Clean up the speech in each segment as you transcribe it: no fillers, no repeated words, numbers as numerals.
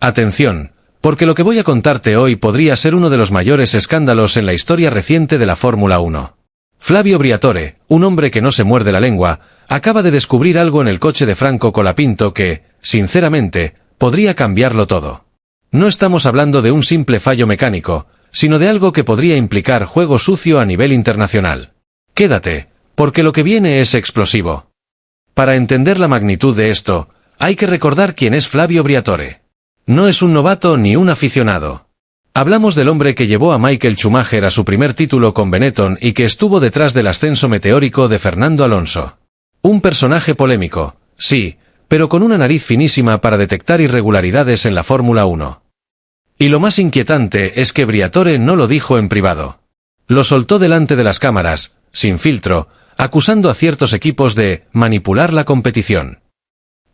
Atención, porque lo que voy a contarte hoy podría ser uno de los mayores escándalos en la historia reciente de la Fórmula 1. Flavio Briatore, un hombre que no se muerde la lengua, acaba de descubrir algo en el coche de Franco Colapinto que, sinceramente, podría cambiarlo todo. No estamos hablando de un simple fallo mecánico, sino de algo que podría implicar juego sucio a nivel internacional. Quédate, porque lo que viene es explosivo. Para entender la magnitud de esto, hay que recordar quién es Flavio Briatore. No es un novato ni un aficionado. Hablamos del hombre que llevó a Michael Schumacher a su primer título con Benetton y que estuvo detrás del ascenso meteórico de Fernando Alonso. Un personaje polémico, sí, pero con una nariz finísima para detectar irregularidades en la Fórmula 1. Y lo más inquietante es que Briatore no lo dijo en privado. Lo soltó delante de las cámaras, sin filtro, acusando a ciertos equipos de manipular la competición.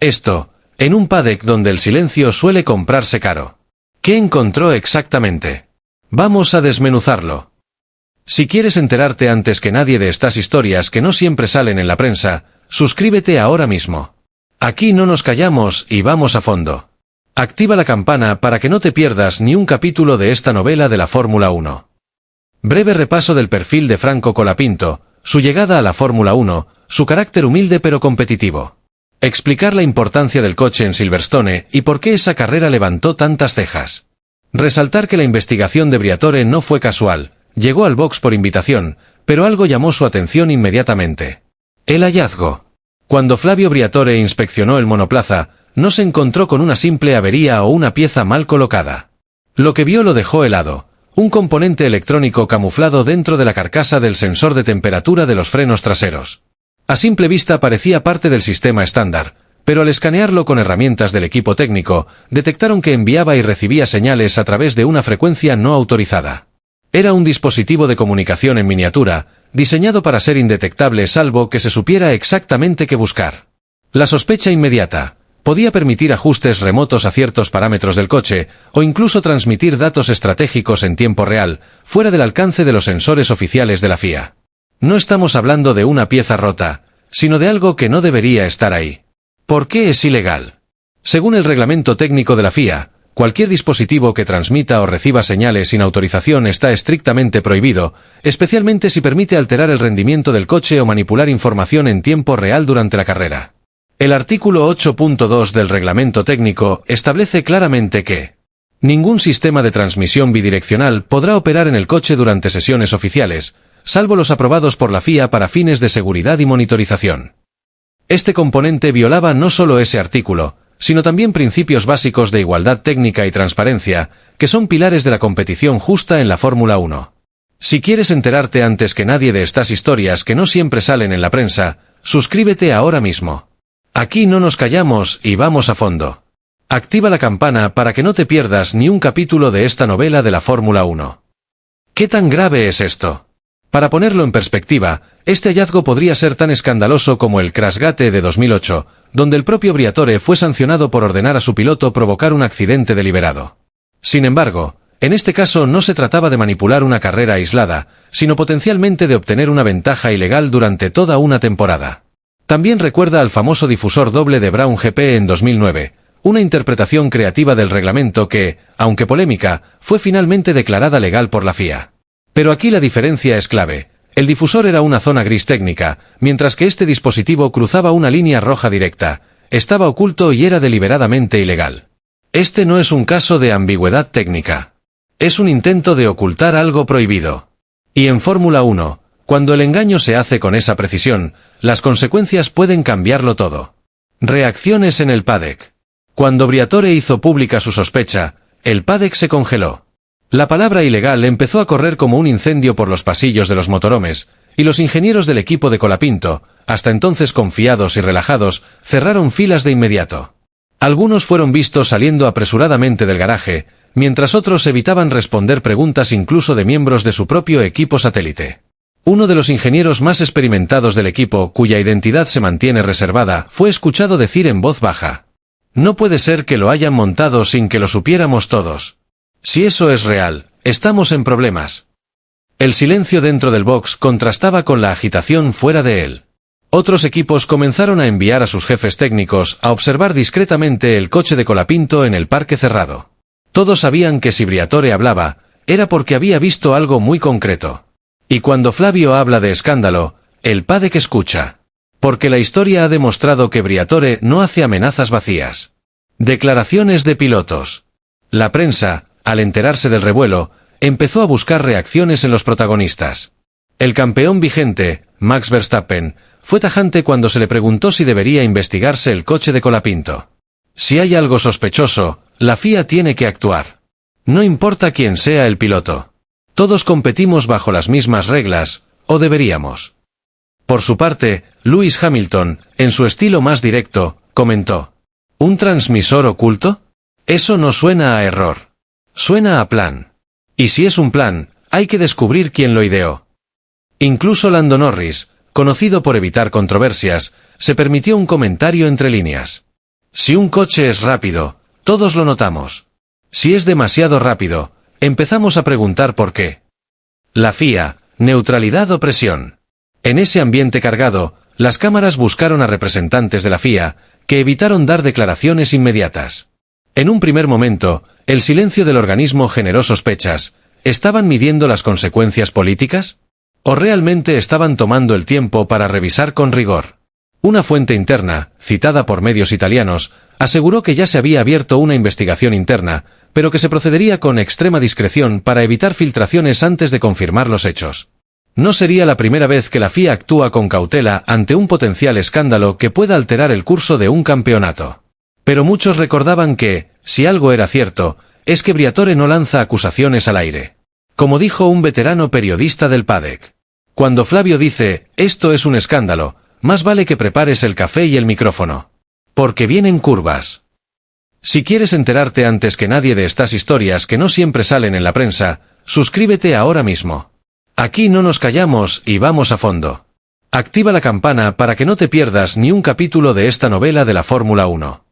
Esto, en un paddock donde el silencio suele comprarse caro. ¿Qué encontró exactamente? Vamos a desmenuzarlo. Si quieres enterarte antes que nadie de estas historias que no siempre salen en la prensa, suscríbete ahora mismo. Aquí no nos callamos y vamos a fondo. Activa la campana para que no te pierdas ni un capítulo de esta novela de la Fórmula 1. Breve repaso del perfil de Franco Colapinto, su llegada a la Fórmula 1, su carácter humilde pero competitivo. Explicar la importancia del coche en Silverstone y por qué esa carrera levantó tantas cejas. Resaltar que la investigación de Briatore no fue casual, llegó al box por invitación, pero algo llamó su atención inmediatamente. El hallazgo. Cuando Flavio Briatore inspeccionó el monoplaza, no se encontró con una simple avería o una pieza mal colocada. Lo que vio lo dejó helado, un componente electrónico camuflado dentro de la carcasa del sensor de temperatura de los frenos traseros. A simple vista parecía parte del sistema estándar, pero al escanearlo con herramientas del equipo técnico, detectaron que enviaba y recibía señales a través de una frecuencia no autorizada. Era un dispositivo de comunicación en miniatura, diseñado para ser indetectable salvo que se supiera exactamente qué buscar. La sospecha inmediata. Podía permitir ajustes remotos a ciertos parámetros del coche, o incluso transmitir datos estratégicos en tiempo real, fuera del alcance de los sensores oficiales de la FIA. No estamos hablando de una pieza rota, sino de algo que no debería estar ahí. ¿Por qué es ilegal? Según el reglamento técnico de la FIA, cualquier dispositivo que transmita o reciba señales sin autorización está estrictamente prohibido, especialmente si permite alterar el rendimiento del coche o manipular información en tiempo real durante la carrera. El artículo 8.2 del reglamento técnico establece claramente que ningún sistema de transmisión bidireccional podrá operar en el coche durante sesiones oficiales, salvo los aprobados por la FIA para fines de seguridad y monitorización. Este componente violaba no solo ese artículo, sino también principios básicos de igualdad técnica y transparencia, que son pilares de la competición justa en la Fórmula 1. Si quieres enterarte antes que nadie de estas historias que no siempre salen en la prensa, suscríbete ahora mismo. Aquí no nos callamos y vamos a fondo. Activa la campana para que no te pierdas ni un capítulo de esta novela de la Fórmula 1. ¿Qué tan grave es esto? Para ponerlo en perspectiva, este hallazgo podría ser tan escandaloso como el Crashgate de 2008, donde el propio Briatore fue sancionado por ordenar a su piloto provocar un accidente deliberado. Sin embargo, en este caso no se trataba de manipular una carrera aislada, sino potencialmente de obtener una ventaja ilegal durante toda una temporada. También recuerda al famoso difusor doble de Brown GP en 2009, una interpretación creativa del reglamento que, aunque polémica, fue finalmente declarada legal por la FIA. Pero aquí la diferencia es clave. El difusor era una zona gris técnica, mientras que este dispositivo cruzaba una línea roja directa, estaba oculto y era deliberadamente ilegal. Este no es un caso de ambigüedad técnica. Es un intento de ocultar algo prohibido. Y en Fórmula 1, cuando el engaño se hace con esa precisión, las consecuencias pueden cambiarlo todo. Reacciones en el paddock. Cuando Briatore hizo pública su sospecha, el paddock se congeló. La palabra ilegal empezó a correr como un incendio por los pasillos de los motorhomes, y los ingenieros del equipo de Colapinto, hasta entonces confiados y relajados, cerraron filas de inmediato. Algunos fueron vistos saliendo apresuradamente del garaje, mientras otros evitaban responder preguntas incluso de miembros de su propio equipo satélite. Uno de los ingenieros más experimentados del equipo, cuya identidad se mantiene reservada, fue escuchado decir en voz baja: «No puede ser que lo hayan montado sin que lo supiéramos todos. Si eso es real, estamos en problemas». El silencio dentro del box contrastaba con la agitación fuera de él. Otros equipos comenzaron a enviar a sus jefes técnicos a observar discretamente el coche de Colapinto en el parque cerrado. Todos sabían que si Briatore hablaba, era porque había visto algo muy concreto. Y cuando Flavio habla de escándalo, el padre escucha. Porque la historia ha demostrado que Briatore no hace amenazas vacías. Declaraciones de pilotos. La prensa, al enterarse del revuelo, empezó a buscar reacciones en los protagonistas. El campeón vigente, Max Verstappen, fue tajante cuando se le preguntó si debería investigarse el coche de Colapinto. Si hay algo sospechoso, la FIA tiene que actuar. No importa quién sea el piloto. Todos competimos bajo las mismas reglas, o deberíamos. Por su parte, Lewis Hamilton, en su estilo más directo, comentó: ¿un transmisor oculto? Eso no suena a error. Suena a plan. Y si es un plan, hay que descubrir quién lo ideó. Incluso Lando Norris, conocido por evitar controversias, se permitió un comentario entre líneas. Si un coche es rápido, todos lo notamos. Si es demasiado rápido, empezamos a preguntar por qué. La FIA, neutralidad o presión. En ese ambiente cargado, las cámaras buscaron a representantes de la FIA, que evitaron dar declaraciones inmediatas. En un primer momento, el silencio del organismo generó sospechas. ¿Estaban midiendo las consecuencias políticas? ¿O realmente estaban tomando el tiempo para revisar con rigor? Una fuente interna, citada por medios italianos, aseguró que ya se había abierto una investigación interna, pero que se procedería con extrema discreción para evitar filtraciones antes de confirmar los hechos. No sería la primera vez que la FIA actúa con cautela ante un potencial escándalo que pueda alterar el curso de un campeonato. Pero muchos recordaban que, si algo era cierto, es que Briatore no lanza acusaciones al aire. Como dijo un veterano periodista del paddock: cuando Flavio dice, esto es un escándalo, más vale que prepares el café y el micrófono. Porque vienen curvas. Si quieres enterarte antes que nadie de estas historias que no siempre salen en la prensa, suscríbete ahora mismo. Aquí no nos callamos y vamos a fondo. Activa la campana para que no te pierdas ni un capítulo de esta novela de la Fórmula 1.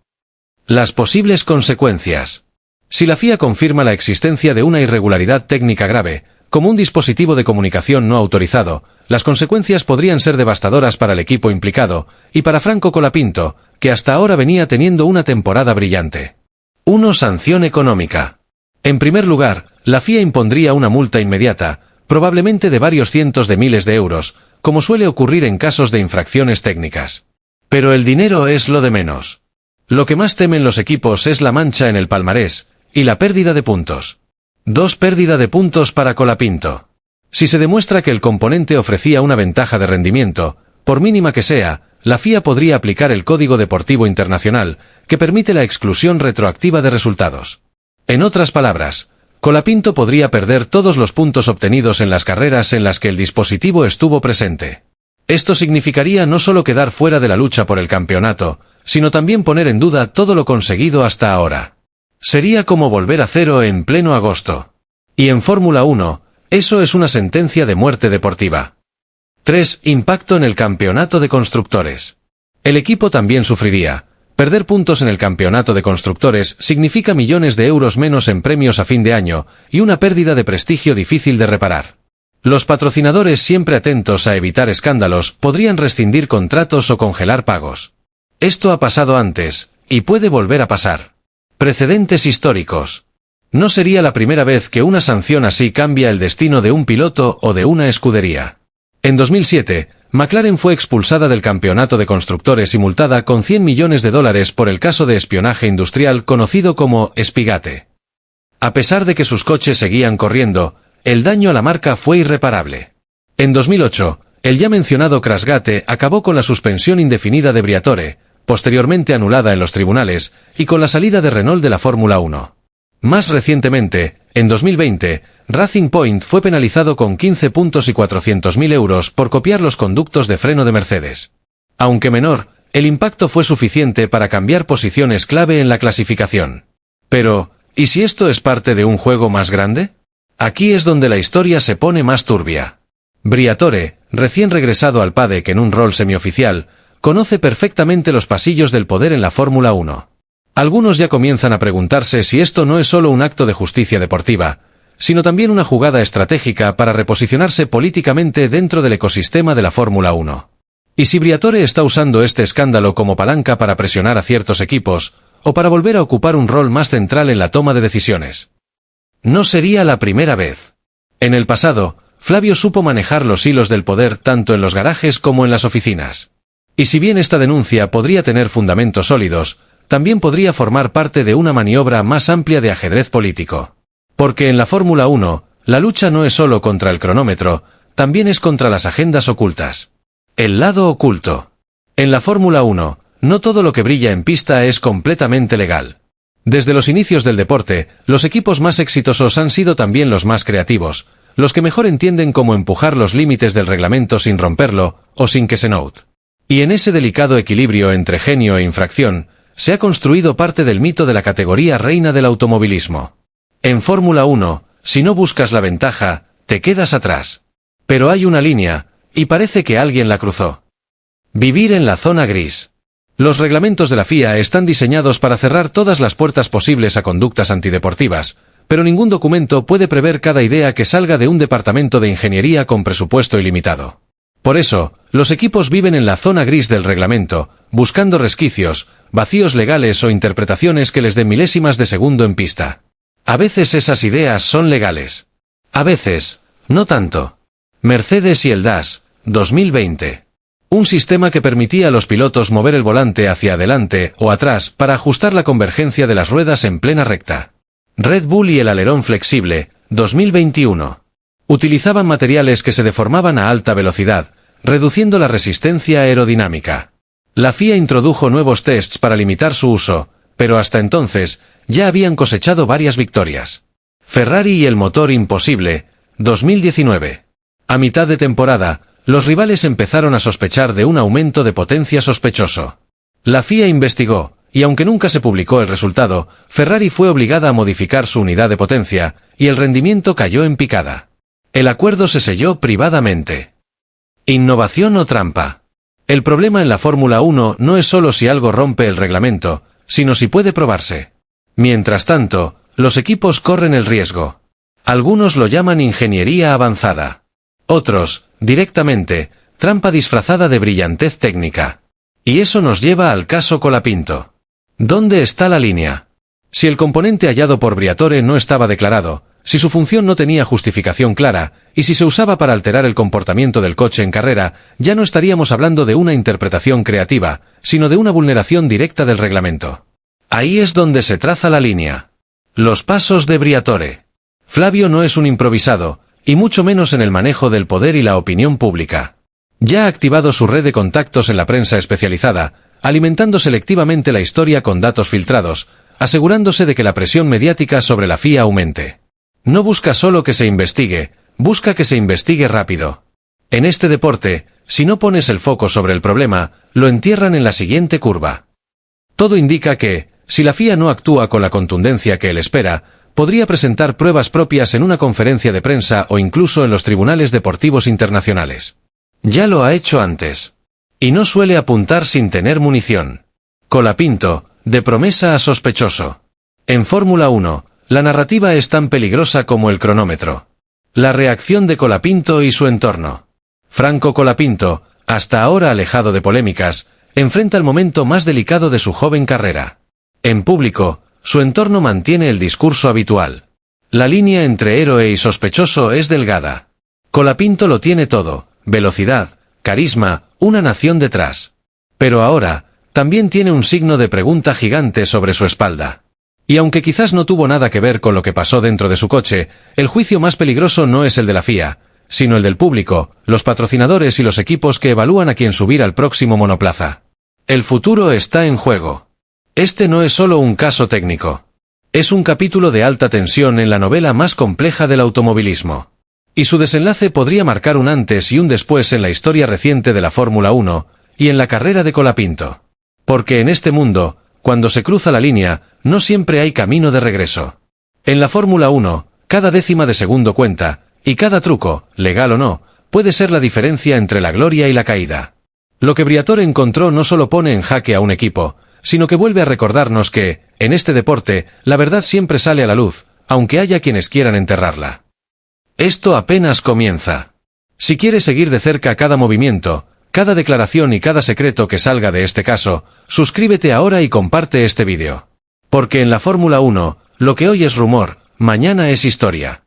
Las posibles consecuencias. Si la FIA confirma la existencia de una irregularidad técnica grave, como un dispositivo de comunicación no autorizado, las consecuencias podrían ser devastadoras para el equipo implicado, y para Franco Colapinto, que hasta ahora venía teniendo una temporada brillante. 1. Sanción económica. En primer lugar, la FIA impondría una multa inmediata, probablemente de varios cientos de miles de euros, como suele ocurrir en casos de infracciones técnicas. Pero el dinero es lo de menos. Lo que más temen los equipos es la mancha en el palmarés, y la pérdida de puntos. 2. Pérdida de puntos para Colapinto. Si se demuestra que el componente ofrecía una ventaja de rendimiento, por mínima que sea, la FIA podría aplicar el Código Deportivo Internacional, que permite la exclusión retroactiva de resultados. En otras palabras, Colapinto podría perder todos los puntos obtenidos en las carreras en las que el dispositivo estuvo presente. Esto significaría no solo quedar fuera de la lucha por el campeonato, sino también poner en duda todo lo conseguido hasta ahora. Sería como volver a cero en pleno agosto. Y en Fórmula 1, eso es una sentencia de muerte deportiva. 3. Impacto en el campeonato de constructores. El equipo también sufriría. Perder puntos en el campeonato de constructores significa millones de euros menos en premios a fin de año, y una pérdida de prestigio difícil de reparar. Los patrocinadores, siempre atentos a evitar escándalos, podrían rescindir contratos o congelar pagos. Esto ha pasado antes, y puede volver a pasar. Precedentes históricos. No sería la primera vez que una sanción así cambia el destino de un piloto o de una escudería. En 2007, McLaren fue expulsada del campeonato de constructores y multada con $100 millones por el caso de espionaje industrial conocido como Spigate. A pesar de que sus coches seguían corriendo, el daño a la marca fue irreparable. En 2008, el ya mencionado Crashgate acabó con la suspensión indefinida de Briatore, posteriormente anulada en los tribunales, y con la salida de Renault de la Fórmula 1. Más recientemente, en 2020, Racing Point fue penalizado con 15 puntos y 400.000 euros por copiar los conductos de freno de Mercedes. Aunque menor, el impacto fue suficiente para cambiar posiciones clave en la clasificación. Pero, ¿y si esto es parte de un juego más grande? Aquí es donde la historia se pone más turbia. Briatore, recién regresado al paddock en un rol semioficial, conoce perfectamente los pasillos del poder en la Fórmula 1. Algunos ya comienzan a preguntarse si esto no es solo un acto de justicia deportiva, sino también una jugada estratégica para reposicionarse políticamente dentro del ecosistema de la Fórmula 1. ¿Y si Briatore está usando este escándalo como palanca para presionar a ciertos equipos, o para volver a ocupar un rol más central en la toma de decisiones? No sería la primera vez. En el pasado, Flavio supo manejar los hilos del poder tanto en los garajes como en las oficinas. Y si bien esta denuncia podría tener fundamentos sólidos, también podría formar parte de una maniobra más amplia de ajedrez político. Porque en la Fórmula 1, la lucha no es solo contra el cronómetro, también es contra las agendas ocultas. El lado oculto. En la Fórmula 1, no todo lo que brilla en pista es completamente legal. Desde los inicios del deporte, los equipos más exitosos han sido también los más creativos, los que mejor entienden cómo empujar los límites del reglamento sin romperlo, o sin que se note. Y en ese delicado equilibrio entre genio e infracción, se ha construido parte del mito de la categoría reina del automovilismo. En Fórmula 1, si no buscas la ventaja, te quedas atrás. Pero hay una línea, y parece que alguien la cruzó. Vivir en la zona gris. Los reglamentos de la FIA están diseñados para cerrar todas las puertas posibles a conductas antideportivas, pero ningún documento puede prever cada idea que salga de un departamento de ingeniería con presupuesto ilimitado. Por eso, los equipos viven en la zona gris del reglamento, buscando resquicios, vacíos legales o interpretaciones que les den milésimas de segundo en pista. A veces esas ideas son legales. A veces, no tanto. Mercedes y el DAS, 2020. Un sistema que permitía a los pilotos mover el volante hacia adelante o atrás para ajustar la convergencia de las ruedas en plena recta. Red Bull y el alerón flexible, 2021. Utilizaban materiales que se deformaban a alta velocidad, reduciendo la resistencia aerodinámica. La FIA introdujo nuevos tests para limitar su uso, pero hasta entonces, ya habían cosechado varias victorias. Ferrari y el motor imposible, 2019. A mitad de temporada, los rivales empezaron a sospechar de un aumento de potencia sospechoso. La FIA investigó, y aunque nunca se publicó el resultado, Ferrari fue obligada a modificar su unidad de potencia, y el rendimiento cayó en picada. El acuerdo se selló privadamente. ¿Innovación o trampa? El problema en la Fórmula 1 no es solo si algo rompe el reglamento, sino si puede probarse. Mientras tanto, los equipos corren el riesgo. Algunos lo llaman ingeniería avanzada. Otros, directamente, trampa disfrazada de brillantez técnica. Y eso nos lleva al caso Colapinto. ¿Dónde está la línea? Si el componente hallado por Briatore no estaba declarado, si su función no tenía justificación clara, y si se usaba para alterar el comportamiento del coche en carrera, ya no estaríamos hablando de una interpretación creativa, sino de una vulneración directa del reglamento. Ahí es donde se traza la línea. Los pasos de Briatore. Flavio no es un improvisado, y mucho menos en el manejo del poder y la opinión pública. Ya ha activado su red de contactos en la prensa especializada, alimentando selectivamente la historia con datos filtrados, asegurándose de que la presión mediática sobre la FIA aumente. No busca solo que se investigue, busca que se investigue rápido. En este deporte, si no pones el foco sobre el problema, lo entierran en la siguiente curva. Todo indica que, si la FIA no actúa con la contundencia que él espera, podría presentar pruebas propias en una conferencia de prensa o incluso en los tribunales deportivos internacionales. Ya lo ha hecho antes. Y no suele apuntar sin tener munición. Colapinto, de promesa a sospechoso. En Fórmula 1, la narrativa es tan peligrosa como el cronómetro. La reacción de Colapinto y su entorno. Franco Colapinto, hasta ahora alejado de polémicas, enfrenta el momento más delicado de su joven carrera. En público, su entorno mantiene el discurso habitual. La línea entre héroe y sospechoso es delgada. Colapinto lo tiene todo, velocidad, carisma, una nación detrás. Pero ahora, también tiene un signo de pregunta gigante sobre su espalda. Y aunque quizás no tuvo nada que ver con lo que pasó dentro de su coche, el juicio más peligroso no es el de la FIA, sino el del público, los patrocinadores y los equipos que evalúan a quién subir al próximo monoplaza. El futuro está en juego. Este no es solo un caso técnico. Es un capítulo de alta tensión en la novela más compleja del automovilismo. Y su desenlace podría marcar un antes y un después en la historia reciente de la Fórmula 1 y en la carrera de Colapinto. Porque en este mundo, cuando se cruza la línea, no siempre hay camino de regreso. En la Fórmula 1, cada décima de segundo cuenta, y cada truco, legal o no, puede ser la diferencia entre la gloria y la caída. Lo que Briatore encontró no solo pone en jaque a un equipo, sino que vuelve a recordarnos que, en este deporte, la verdad siempre sale a la luz, aunque haya quienes quieran enterrarla. Esto apenas comienza. Si quieres seguir de cerca cada movimiento, cada declaración y cada secreto que salga de este caso, suscríbete ahora y comparte este vídeo. Porque en la Fórmula 1, lo que hoy es rumor, mañana es historia.